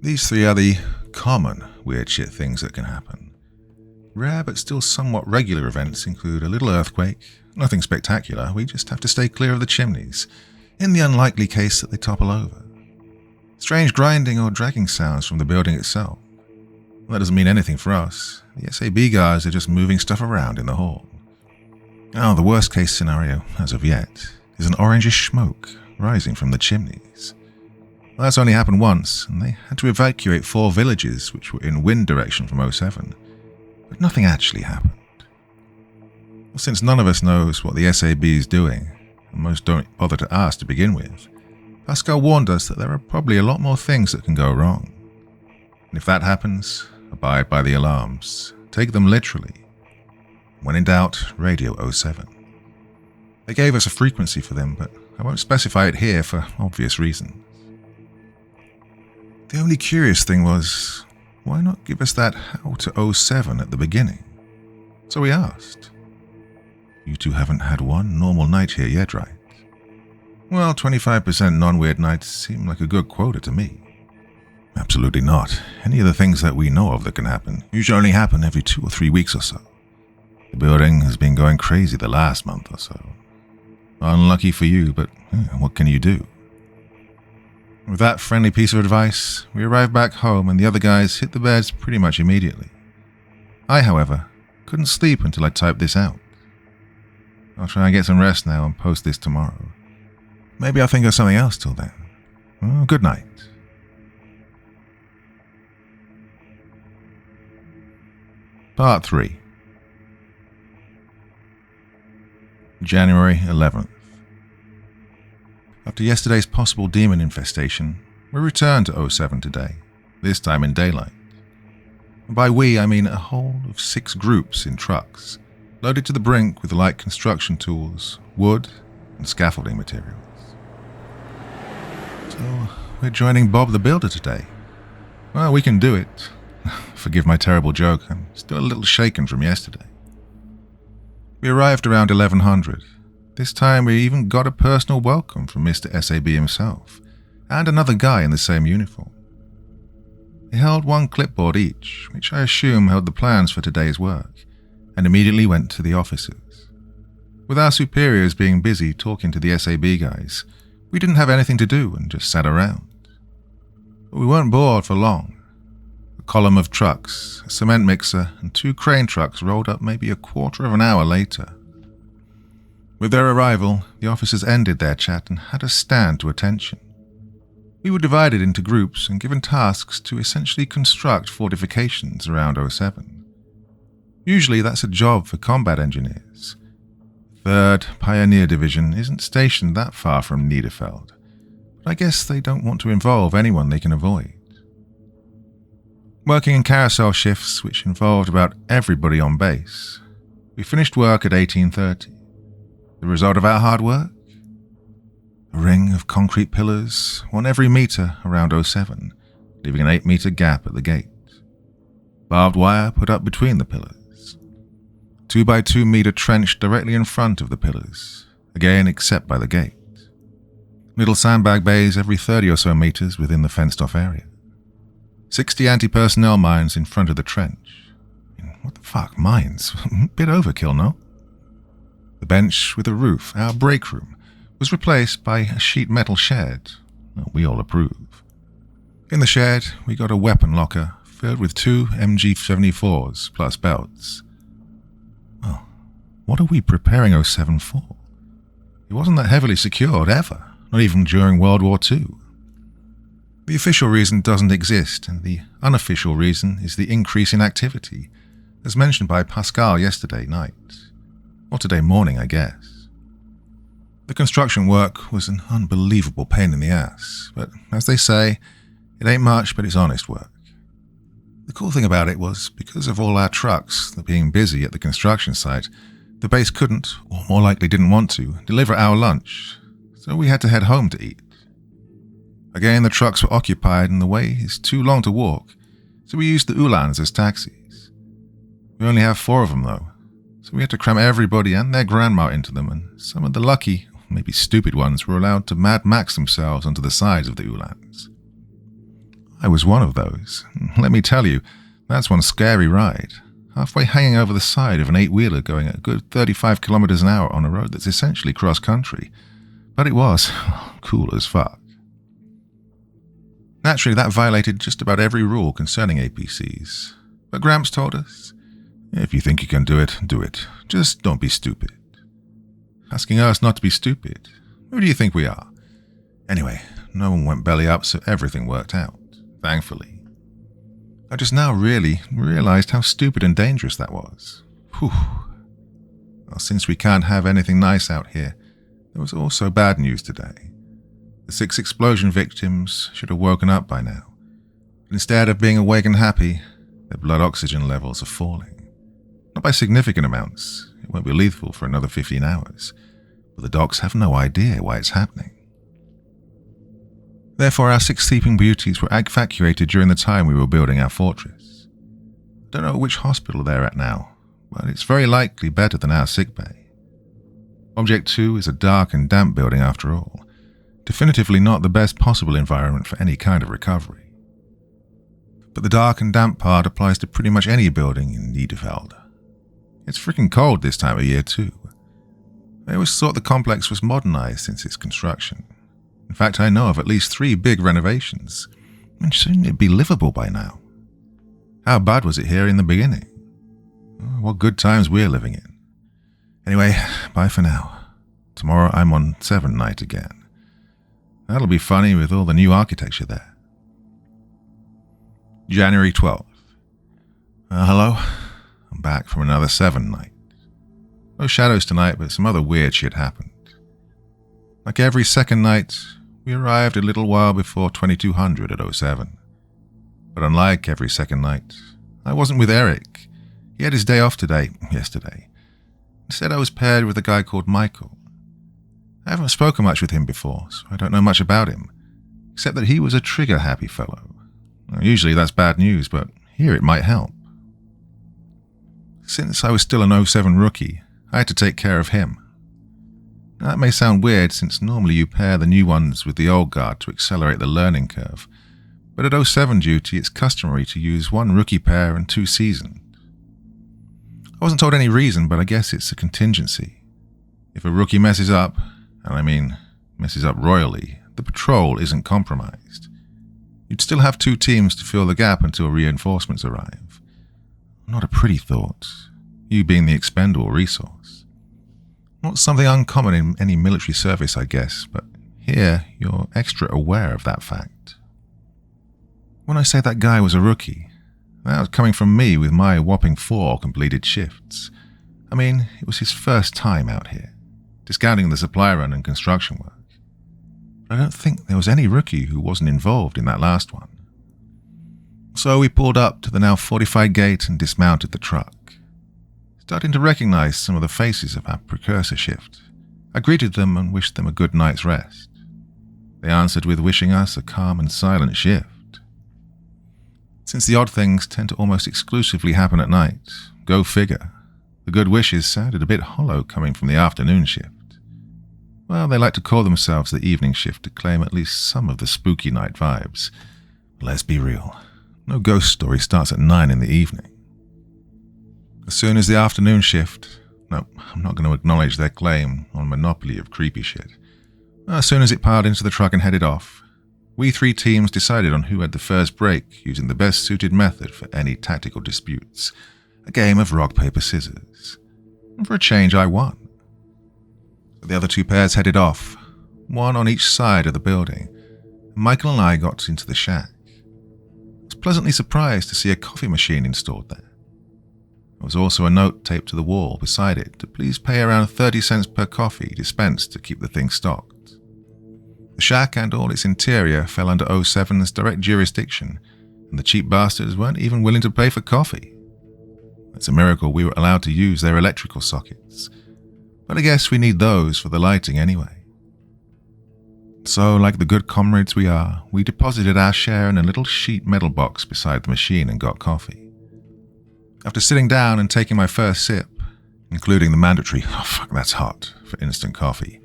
These three are the common weird shit things that can happen. Rare but still somewhat regular events include a little earthquake, nothing spectacular, we just have to stay clear of the chimneys, in the unlikely case that they topple over. Strange grinding or dragging sounds from the building itself. Well, that doesn't mean anything for us. The SAB guys are just moving stuff around in the hall. The worst case scenario, as of yet, is an orangish smoke rising from the chimneys. Well, that's only happened once, and they had to evacuate 4 villages which were in wind direction from 07. But nothing actually happened. Well, since none of us knows what the SAB is doing, and most don't bother to ask to begin with, Pascal warned us that there are probably a lot more things that can go wrong. And if that happens, abide by the alarms. Take them literally. When in doubt, radio 07. They gave us a frequency for them, but I won't specify it here for obvious reasons. The only curious thing was, why not give us that how to 07 at the beginning? So we asked. You two haven't had one normal night here yet, right? Well, 25% non-weird nights seem like a good quota to me. Absolutely not. Any of the things that we know of that can happen usually only happen every 2 or 3 weeks or so. The building has been going crazy the last month or so. Unlucky for you, but what can you do? With that friendly piece of advice, we arrived back home and the other guys hit the beds pretty much immediately. I, however, couldn't sleep until I typed this out. I'll try and get some rest now and post this tomorrow. Maybe I'll think of something else till then. Well, good night. Part 3. January 11th. After yesterday's possible demon infestation, we returned to 07 today, this time in daylight. And by we, I mean a whole of 6 groups in trucks, loaded to the brink with light construction tools, wood, and scaffolding materials. So, we're joining Bob the Builder today. Well, we can do it. Forgive my terrible joke, I'm still a little shaken from yesterday. We arrived around 1100. This time we even got a personal welcome from Mr. SAB himself, and another guy in the same uniform. They held 1 clipboard each, which I assume held the plans for today's work, and immediately went to the offices. With our superiors being busy talking to the SAB guys, we didn't have anything to do and just sat around. But we weren't bored for long. A column of trucks, a cement mixer, and 2 crane trucks rolled up maybe a quarter of an hour later. With their arrival, the officers ended their chat and had us stand to attention. We were divided into groups and given tasks to essentially construct fortifications around 07. Usually that's a job for combat engineers. 3rd Pioneer Division isn't stationed that far from Niederfeld, but I guess they don't want to involve anyone they can avoid. Working in carousel shifts, which involved about everybody on base, we finished work at 1830. The result of our hard work? A ring of concrete pillars, 1 every meter around 07, leaving an 8-meter gap at the gate. Barbed wire put up between the pillars. 2 by 2 meter trench directly in front of the pillars, again except by the gate. Little sandbag bays every 30 or so meters within the fenced-off area. 60 anti-personnel mines in front of the trench. What the fuck, mines? Bit overkill, no? The bench with a roof, our break room, was replaced by a sheet metal shed. We all approve. In the shed, we got a weapon locker filled with 2 MG74s plus belts. Well, what are we preparing 07 for? It wasn't that heavily secured ever, not even during World War II. The official reason doesn't exist, and the unofficial reason is the increase in activity, as mentioned by Pascal yesterday night. Or today morning, I guess. The construction work was an unbelievable pain in the ass, but as they say, it ain't much, but it's honest work. The cool thing about it was, because of all our trucks being busy at the construction site, the base couldn't, or more likely didn't want to, deliver our lunch, so we had to head home to eat. Again, the trucks were occupied and the way is too long to walk, so we used the Ulans as taxis. We only have 4 of them though, so we had to cram everybody and their grandma into them, and some of the lucky, maybe stupid ones were allowed to Mad Max themselves onto the sides of the Ulans. I was one of those. Let me tell you, that's one scary ride. Halfway hanging over the side of an 8-wheeler going at a good 35 kilometers an hour on a road that's essentially cross-country. But it was cool as fuck. Naturally, that violated just about every rule concerning APCs. But Gramps told us, if you think you can do it. Just don't be stupid. Asking us not to be stupid. Who do you think we are? Anyway, no one went belly up, so everything worked out. Thankfully. I just now really realized how stupid and dangerous that was. Whew. Well, since we can't have anything nice out here, there was also bad news today. The 6 explosion victims should have woken up by now. Instead of being awake and happy, their blood oxygen levels are falling. Not by significant amounts. It won't be lethal for another 15 hours. But the docs have no idea why it's happening. Therefore, our 6 sleeping beauties were evacuated during the time we were building our fortress. I don't know which hospital they're at now, but it's very likely better than our sickbay. Objekt 2 is a dark and damp building after all. Definitively not the best possible environment for any kind of recovery. but the dark and damp part applies to pretty much any building in Niederfeld. It's freaking cold this time of year too. I always thought the complex was modernized since its construction. In fact, I know of at least 3 big renovations, and shouldn't it be livable by now? How bad was it here in the beginning? Oh, what good times we're living in. Anyway, bye for now. Tomorrow I'm on 7 night again. That'll be funny with all the new architecture there. January 12th. Hello. I'm back from another 7 night. No shadows tonight, but some other weird shit happened. Like every second night, we arrived a little while before 2200 at 07. But unlike every second night, I wasn't with Eric. He had his day off yesterday. Instead, I was paired with a guy called Michael. I haven't spoken much with him before, so I don't know much about him, except that he was a trigger-happy fellow. Usually that's bad news, but here it might help. Since I was still an 07 rookie, I had to take care of him. Now, that may sound weird, since normally you pair the new ones with the old guard to accelerate the learning curve, but at 07 duty it's customary to use 1 rookie pair and 2 seasoned. I wasn't told any reason, but I guess it's a contingency. If a rookie messes up, and I mean messes up royally, the patrol isn't compromised. You'd still have 2 teams to fill the gap until reinforcements arrive. Not a pretty thought, you being the expendable resource. Not something uncommon in any military service, I guess, but here you're extra aware of that fact. When I say that guy was a rookie, that was coming from me with my whopping 4 completed shifts. I mean, it was his first time out here, discounting the supply run and construction work. But I don't think there was any rookie who wasn't involved in that last one. So we pulled up to the now fortified gate and dismounted the truck. Starting to recognize some of the faces of our precursor shift, I greeted them and wished them a good night's rest. They answered with wishing us a calm and silent shift. Since the odd things tend to almost exclusively happen at night, go figure, the good wishes sounded a bit hollow coming from the afternoon shift. Well, they like to call themselves the evening shift to claim at least some of the spooky night vibes. Let's be real, no ghost story starts at 9 in the evening. As soon as the afternoon shift, no, I'm not going to acknowledge their claim on monopoly of creepy shit. As soon as it piled into the truck and headed off, we 3 teams decided on who had the first break using the best suited method for any tactical disputes, a game of rock, paper, scissors. And for a change, I won. So the other 2 pairs headed off, 1 on each side of the building, and Michael and I got into the shack. I was pleasantly surprised to see a coffee machine installed there. There was also a note taped to the wall beside it to please pay around 30 cents per coffee dispensed to keep the thing stocked. The shack and all its interior fell under 07's direct jurisdiction, and the cheap bastards weren't even willing to pay for coffee. It's a miracle we were allowed to use their electrical sockets, but I guess we need those for the lighting anyway. So, like the good comrades we are, we deposited our share in a little sheet metal box beside the machine and got coffee. After sitting down and taking my first sip, including the mandatory, "Oh fuck, that's hot," for instant coffee,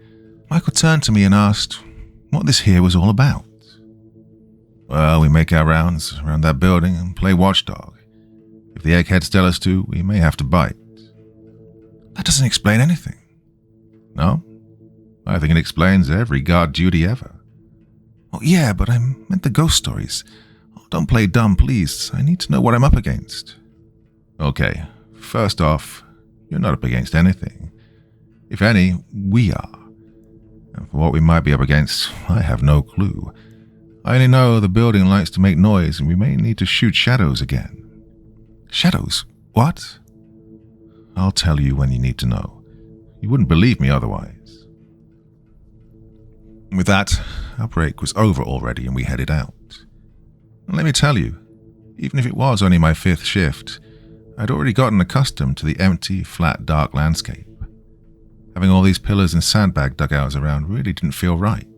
Michael turned to me and asked what this here was all about. Well, we make our rounds around that building and play watchdog. If the eggheads tell us to, we may have to bite. That doesn't explain anything. No? I think it explains every guard duty ever. Oh yeah, but I meant the ghost stories. Oh, don't play dumb, please. I need to know what I'm up against. Okay, first off, you're not up against anything. If any, we are. And for what we might be up against, I have no clue. I only know the building likes to make noise and we may need to shoot shadows again. Shadows? What? I'll tell you when you need to know. You wouldn't believe me otherwise. With that, our break was over already and we headed out. And let me tell you, even if it was only my 5th shift, I'd already gotten accustomed to the empty, flat, dark landscape. Having all these pillars and sandbag dugouts around really didn't feel right.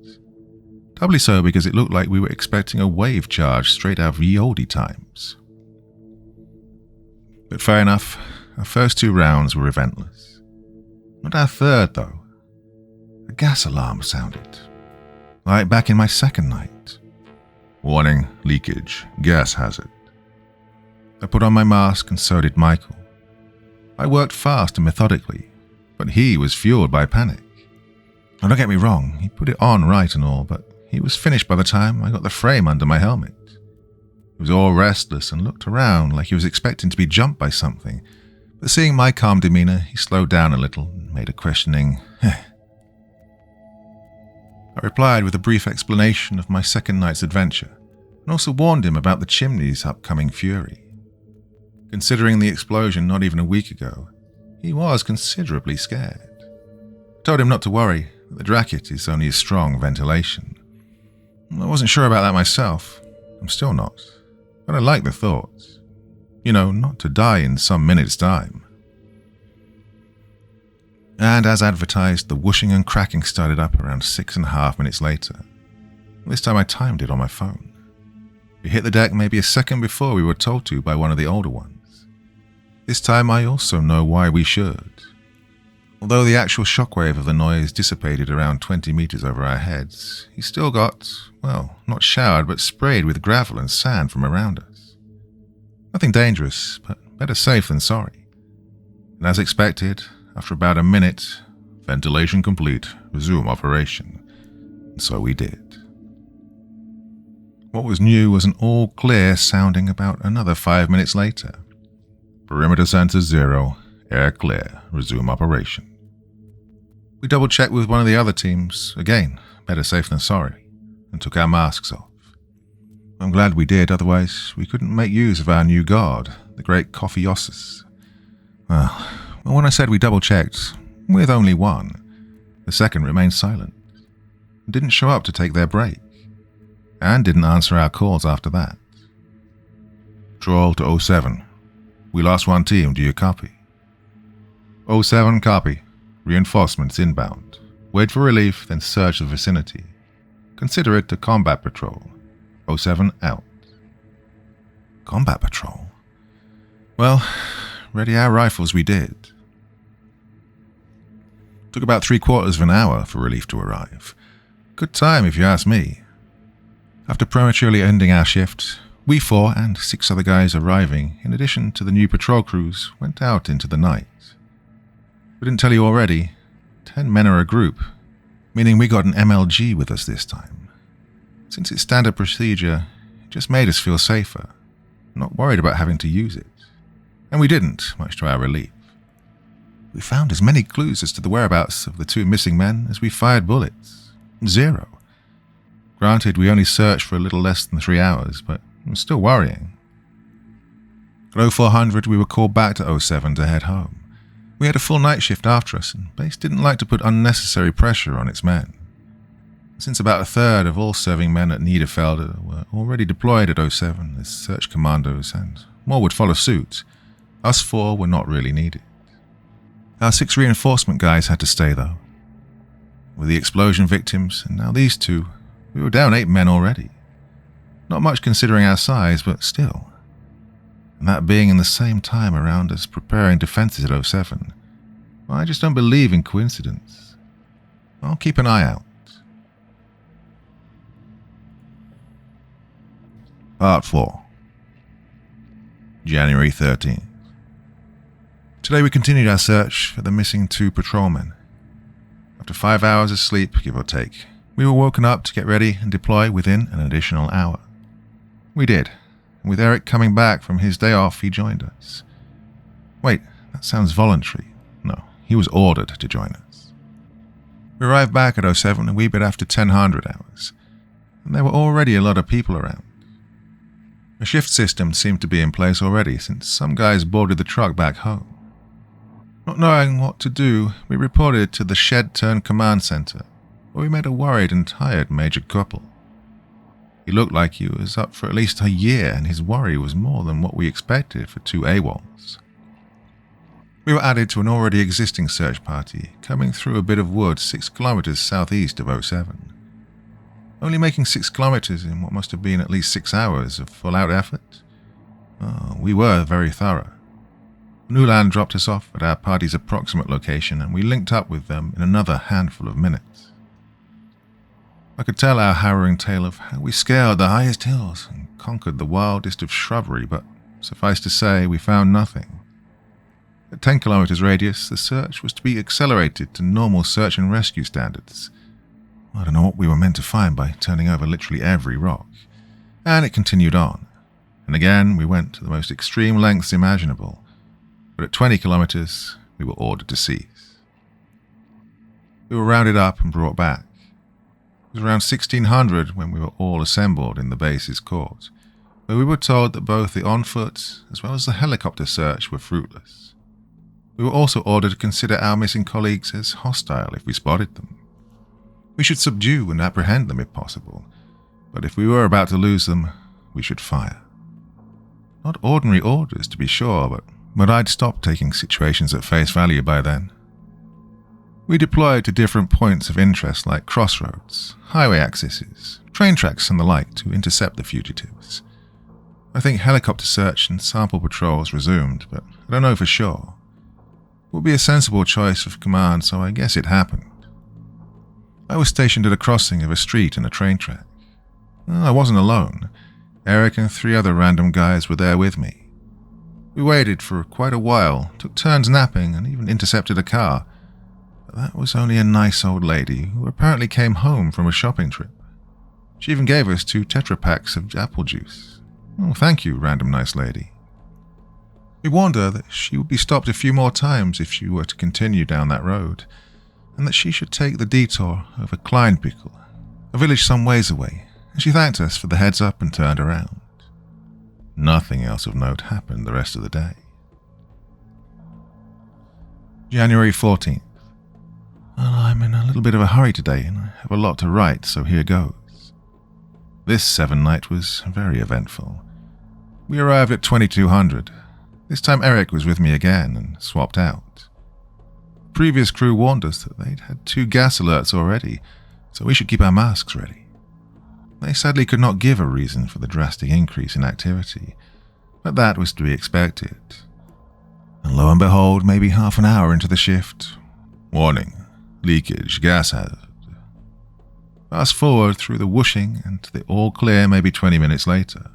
Doubly so because it looked like we were expecting a wave charge straight out of ye olde times. But fair enough, our first 2 rounds were eventless. Not our 3rd, though. A gas alarm sounded. Like back in my 2nd night. Warning, leakage, gas hazard. I put on my mask and so did Michael. I worked fast and methodically, but he was fueled by panic. Now, don't get me wrong, he put it on right and all, but he was finished by the time I got the frame under my helmet. He was all restless and looked around like he was expecting to be jumped by something, but seeing my calm demeanor, he slowed down a little and made a questioning, I replied with a brief explanation of my second night's adventure, and also warned him about the chimney's upcoming fury. Considering the explosion not even a week ago, he was considerably scared. I told him not to worry, that the dracket is only a strong ventilation. I wasn't sure about that myself. I'm still not. But I like the thought. Not to die in some minute's time. And as advertised, the whooshing and cracking started up around 6.5 minutes later. This time I timed it on my phone. We hit the deck maybe a second before we were told to by one of the older ones. This time I also know why we should. Although the actual shockwave of the noise dissipated around 20 meters over our heads, he still got, not showered but sprayed with gravel and sand from around us. Nothing dangerous, but better safe than sorry. And as expected, after about a minute, ventilation complete, resume operation. And so we did. What was new was an all clear sounding about another 5 minutes later. Perimeter sensors 0, air clear, resume operation. We double-checked with one of the other teams, again, better safe than sorry, and took our masks off. I'm glad we did, otherwise we couldn't make use of our new guard, the great Coffeeossus. Well, when I said we double-checked, with only one, the second remained silent, and didn't show up to take their break, and didn't answer our calls after that. Patrol to 07. We lost one team, do you copy? 07, copy. Reinforcements inbound. Wait for relief, then search the vicinity. Consider it a combat patrol. 07 out. Combat patrol? Well, ready our rifles we did. Took about 3/4 of an hour for relief to arrive. Good time if you ask me. After prematurely ending our shift, we 4 and 6 other guys arriving, in addition to the new patrol crews, went out into the night. We didn't tell you already, 10 men are a group, meaning we got an MLG with us this time. Since it's standard procedure, it just made us feel safer, not worried about having to use it. And we didn't, much to our relief. We found as many clues as to the whereabouts of the 2 missing men as we fired bullets. 0. Granted, we only searched for a little less than 3 hours, but it was still worrying. At 0400, we were called back to 07 to head home. We had a full night shift after us, and base didn't like to put unnecessary pressure on its men. Since about 1/3 of all serving men at Niederfelde were already deployed at 07 as search commandos, and more would follow suit, us 4 were not really needed. Our 6 reinforcement guys had to stay, though. With the explosion victims, and now these 2, we were down 8 men already. Not much considering our size, but still. And that being in the same time around us preparing defenses at 07. I just don't believe in coincidence. I'll keep an eye out. Part 4. January 13th. Today we continued our search for the missing 2 patrolmen. After 5 hours of sleep, give or take, we were woken up to get ready and deploy within an additional hour. We did. With Eric coming back from his day off, he joined us. Wait, that sounds voluntary. No, he was ordered to join us. We arrived back at 07 a wee bit after 1000 hours, and there were already a lot of people around. A shift system seemed to be in place already, since some guys boarded the truck back home. Not knowing what to do, we reported to the shed-turned-command center, where we met a worried and tired Major Couple. He looked like he was up for at least a year, and his worry was more than what we expected for 2 AWOLs. We were added to an already existing search party, coming through a bit of wood 6 kilometers southeast of 07. Only making 6 kilometers in what must have been at least 6 hours of full-out effort? Oh, we were very thorough. Newland dropped us off at our party's approximate location, and we linked up with them in another handful of minutes. I could tell our harrowing tale of how we scaled the highest hills and conquered the wildest of shrubbery, but suffice to say, we found nothing. At 10 kilometers radius, the search was to be accelerated to normal search and rescue standards. I don't know what we were meant to find by turning over literally every rock. And it continued on. And again, we went to the most extreme lengths imaginable. But at 20 kilometers, we were ordered to cease. We were rounded up and brought back. It was around 1600 when we were all assembled in the base's court, where we were told that both the on-foot as well as the helicopter search were fruitless. We were also ordered to consider our missing colleagues as hostile if we spotted them. We should subdue and apprehend them if possible, but if we were about to lose them, we should fire. Not ordinary orders, to be sure, but I'd stopped taking situations at face value by then. We deployed to different points of interest like crossroads, highway axes, train tracks and the like to intercept the fugitives. I think helicopter search and sample patrols resumed, but I don't know for sure. It would be a sensible choice of command, so I guess it happened. I was stationed at a crossing of a street and a train track. I wasn't alone. Eric and 3 other random guys were there with me. We waited for quite a while, took turns napping, and even intercepted a car. But that was only a nice old lady who apparently came home from a shopping trip. She even gave us 2 Tetra packs of apple juice. Oh, thank you, random nice lady. We warned her that she would be stopped a few more times if she were to continue down that road, and that she should take the detour over Kleinpickel, a village some ways away, and she thanked us for the heads up and turned around. Nothing else of note happened the rest of the day. January 14th. Well, I'm in a little bit of a hurry today, and I have a lot to write, so here goes. This 7 night was very eventful. We arrived at 2200. This time Eric was with me again and swapped out. The previous crew warned us that they'd had 2 gas alerts already, so we should keep our masks ready. They sadly could not give a reason for the drastic increase in activity, but that was to be expected. And lo and behold, maybe half an hour into the shift, warning, leakage, gas hazard. Fast forward through the whooshing and to the all clear maybe 20 minutes later.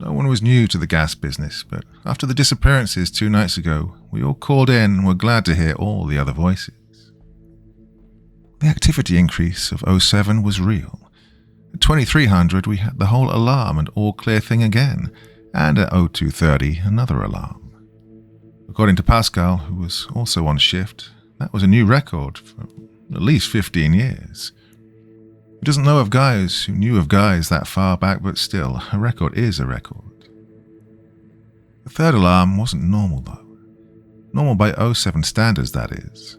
No one was new to the gas business, but after the disappearances 2 nights ago, we all called in and were glad to hear all the other voices. The activity increase of 07 was real. At 2300, we had the whole alarm and all clear thing again, and at 0230, another alarm. According to Pascal, who was also on shift, that was a new record for at least 15 years. He doesn't know of guys who knew of guys that far back, but still, a record is a record. The 3rd alarm wasn't normal, though. Normal by 07 standards, that is.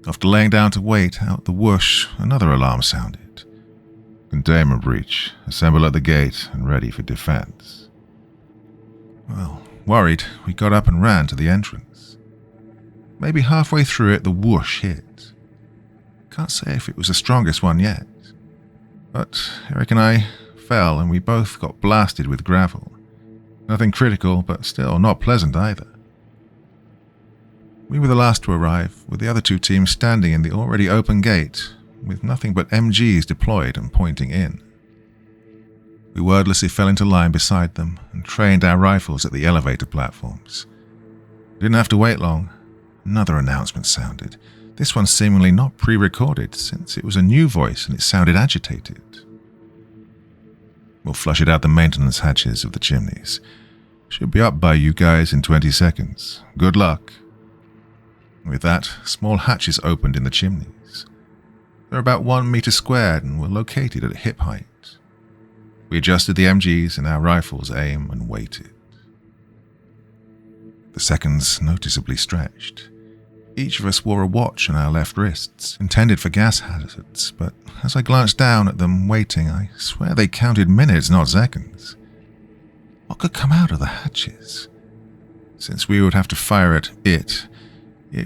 After laying down to wait out the whoosh, another alarm sounded. Containment breach, assemble at the gate and ready for defense. Well, worried, we got up and ran to the entrance. Maybe halfway through it, the whoosh hit. Can't say if it was the strongest one yet. But Eric and I fell and we both got blasted with gravel. Nothing critical, but still not pleasant either. We were the last to arrive, with the other 2 teams standing in the already open gate, with nothing but MGs deployed and pointing in. We wordlessly fell into line beside them and trained our rifles at the elevator platforms. We didn't have to wait long. Another announcement sounded, this one seemingly not pre-recorded, since it was a new voice and it sounded agitated. We'll flush it out the maintenance hatches of the chimneys. Should be up by you guys in 20 seconds. Good luck. With that, small hatches opened in the chimneys. They're about 1 meter squared and were located at hip height. We adjusted the MGs and our rifles' aim and waited. The seconds noticeably stretched. Each of us wore a watch on our left wrists, intended for gas hazards, but as I glanced down at them waiting, I swear they counted minutes, not seconds. What could come out of the hatches? Since we would have to fire at it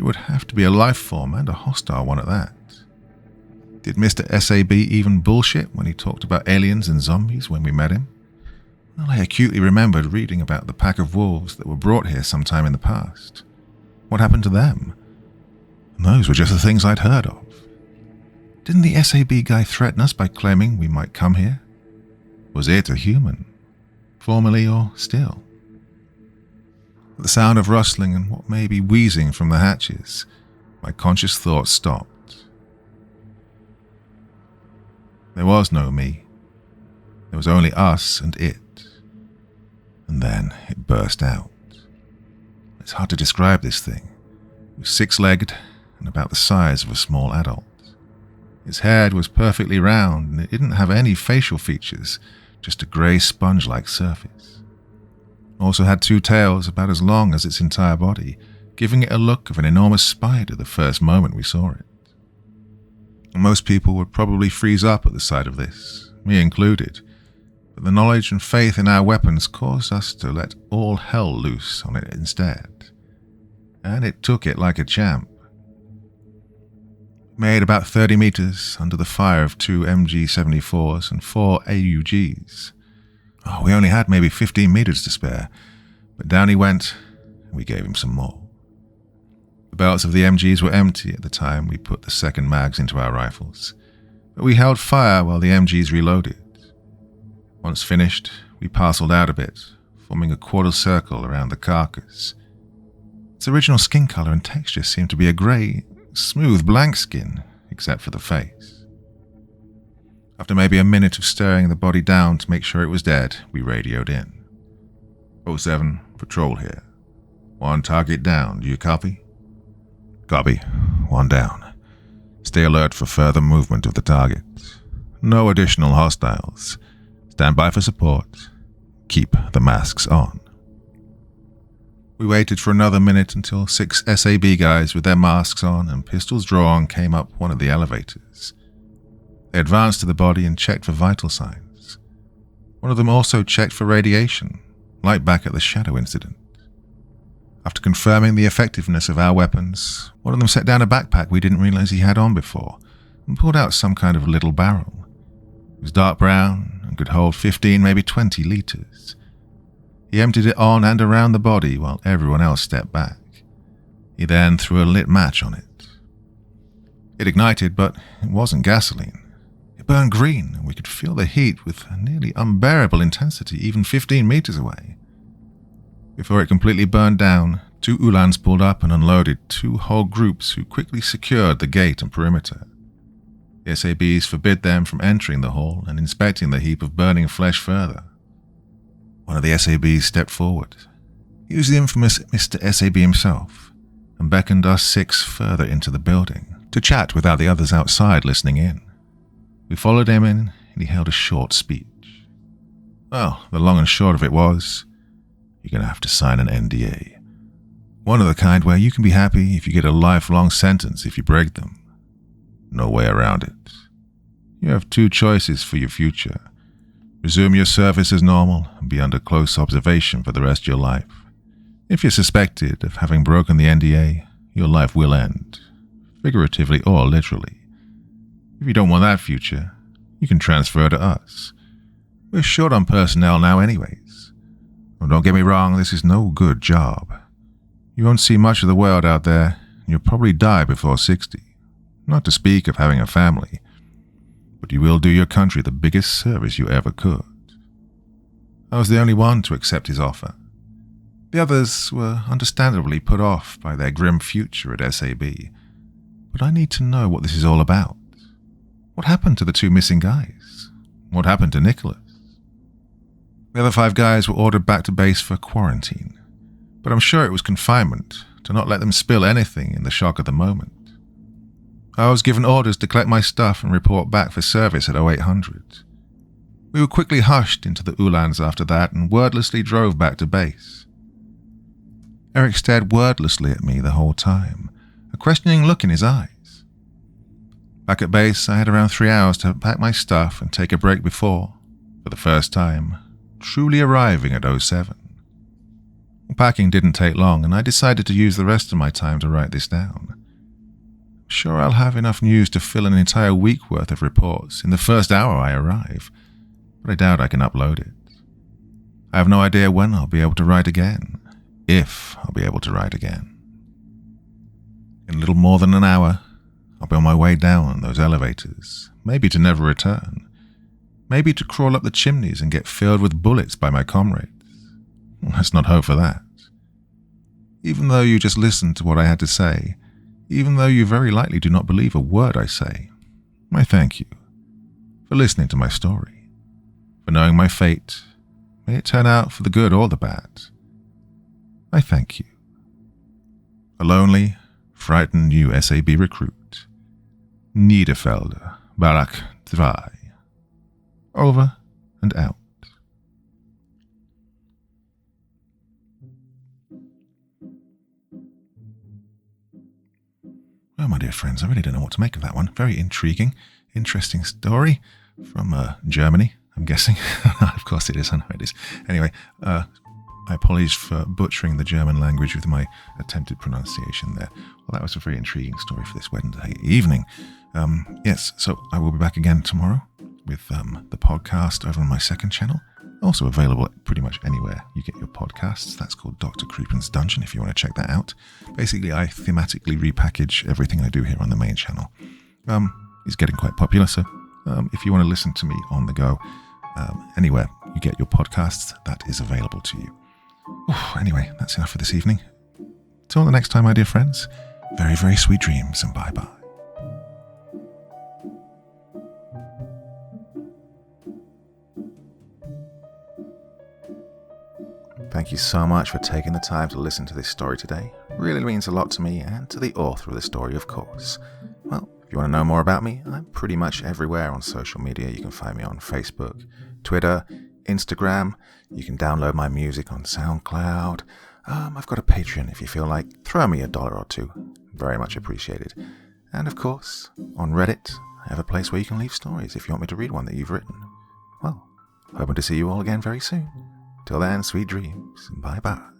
would have to be a life form and a hostile one at that. Did Mr. SAB even bullshit when he talked about aliens and zombies when we met him? Well, I acutely remembered reading about the pack of wolves that were brought here sometime in the past. What happened to them? And those were just the things I'd heard of. Didn't the SAB guy threaten us by claiming we might come here? Was it a human? formerly or still. At the sound of rustling and what may be wheezing from the hatches, my conscious thoughts stopped. There was no me. There was only us and it. And then it burst out. It's hard to describe this thing. It was six-legged and about the size of a small adult. Its head was perfectly round and it didn't have any facial features, just a grey sponge-like surface. It also had two tails about as long as its entire body, giving it a look of an enormous spider the first moment we saw it. Most people would probably freeze up at the sight of this, me included, but the knowledge and faith in our weapons caused us to let all hell loose on it instead. And it took it like a champ. It made about 30 meters under the fire of 2 MG-74s and 4 AUGs. We only had maybe 15 meters to spare, but down he went, and we gave him some more. The belts of the MGs were empty at the time we put the second mags into our rifles, but we held fire while the MGs reloaded. Once finished, we parceled out a bit, forming a quarter circle around the carcass. Its original skin color and texture seemed to be a grey, smooth blank skin, except for the face. After maybe a minute of stirring the body down to make sure it was dead, we radioed in. 07, patrol here. 1 target down, do you copy? Copy. 1 down. Stay alert for further movement of the target. No additional hostiles. Stand by for support. Keep the masks on. We waited for another minute until 6 SAB guys with their masks on and pistols drawn came up one of the elevators. They advanced to the body and checked for vital signs. One of them also checked for radiation, like back at the Shadow incident. After confirming the effectiveness of our weapons, one of them set down a backpack we didn't realize he had on before and pulled out some kind of little barrel. It was dark brown and could hold 15, maybe 20 liters. He emptied it on and around the body while everyone else stepped back. He then threw a lit match on it. It ignited, but it wasn't gasoline. It burned green, and we could feel the heat with a nearly unbearable intensity even 15 meters away. Before it completely burned down, 2 Ulans pulled up and unloaded 2 whole groups who quickly secured the gate and perimeter. The SABs forbid them from entering the hall and inspecting the heap of burning flesh further. One of the SABs stepped forward. He was the infamous Mr. SAB himself and beckoned us 6 further into the building to chat without the others outside listening in. We followed him in and he held a short speech. Well, the long and short of it was, you're going to have to sign an NDA. One of the kind where you can be happy if you get a lifelong sentence if you break them. No way around it. You have 2 choices for your future. Resume your service as normal and be under close observation for the rest of your life. If you're suspected of having broken the NDA, your life will end, figuratively or literally. If you don't want that future, you can transfer to us. We're short on personnel now anyways. Oh, don't get me wrong, this is no good job. You won't see much of the world out there, and you'll probably die before 60. Not to speak of having a family. But you will do your country the biggest service you ever could. I was the only one to accept his offer. The others were understandably put off by their grim future at SAB. But I need to know what this is all about. What happened to the 2 missing guys? What happened to Nicholas? The other 5 guys were ordered back to base for quarantine, but I'm sure it was confinement to not let them spill anything in the shock of the moment. I was given orders to collect my stuff and report back for service at 0800. We were quickly hushed into the Ulans after that and wordlessly drove back to base. Eric stared wordlessly at me the whole time, a questioning look in his eyes. Back at base, I had around 3 hours to pack my stuff and take a break before, for the first time, truly arriving at 07. Packing didn't take long, and I decided to use the rest of my time to write this down. Sure, I'll have enough news to fill an entire week worth of reports in the first hour I arrive, but I doubt I can upload it. I have no idea when I'll be able to write again, if I'll be able to write again. In a little more than an hour, I'll be on my way down those elevators, maybe to never return. Maybe to crawl up the chimneys and get filled with bullets by my comrades. Let's not hope for that. Even though you just listened to what I had to say, even though you very likely do not believe a word I say, I thank you for listening to my story, for knowing my fate, may it turn out for the good or the bad. I thank you. A lonely, frightened new SAB recruit, Niederfelder, Barak 3. Over and out. Well, my dear friends, I really don't know what to make of that one. Very intriguing, interesting story from Germany, I'm guessing. Of course it is, I know it is. Anyway, I apologize for butchering the German language with my attempted pronunciation there. Well, that was a very intriguing story for this Wednesday evening. Yes, so I will be back again tomorrow with the podcast over on my second channel. Also available pretty much anywhere you get your podcasts. That's called Dr. Creepen's Dungeon if you want to check that out. Basically, I thematically repackage everything I do here on the main channel. It's getting quite popular, so if you want to listen to me on the go, anywhere you get your podcasts, that is available to you. Anyway, that's enough for this evening. Till the next time, my dear friends, very, very sweet dreams and bye-bye. Thank you so much for taking the time to listen to this story today. It really means a lot to me and to the author of the story, of course. Well, if you want to know more about me, I'm pretty much everywhere on social media. You can find me on Facebook, Twitter, Instagram. You can download my music on SoundCloud. I've got a Patreon if you feel like. Throw me $1 or $2. Very much appreciated. And of course, on Reddit, I have a place where you can leave stories if you want me to read one that you've written. Well, hoping to see you all again very soon. Till then, sweet dreams. Bye-bye.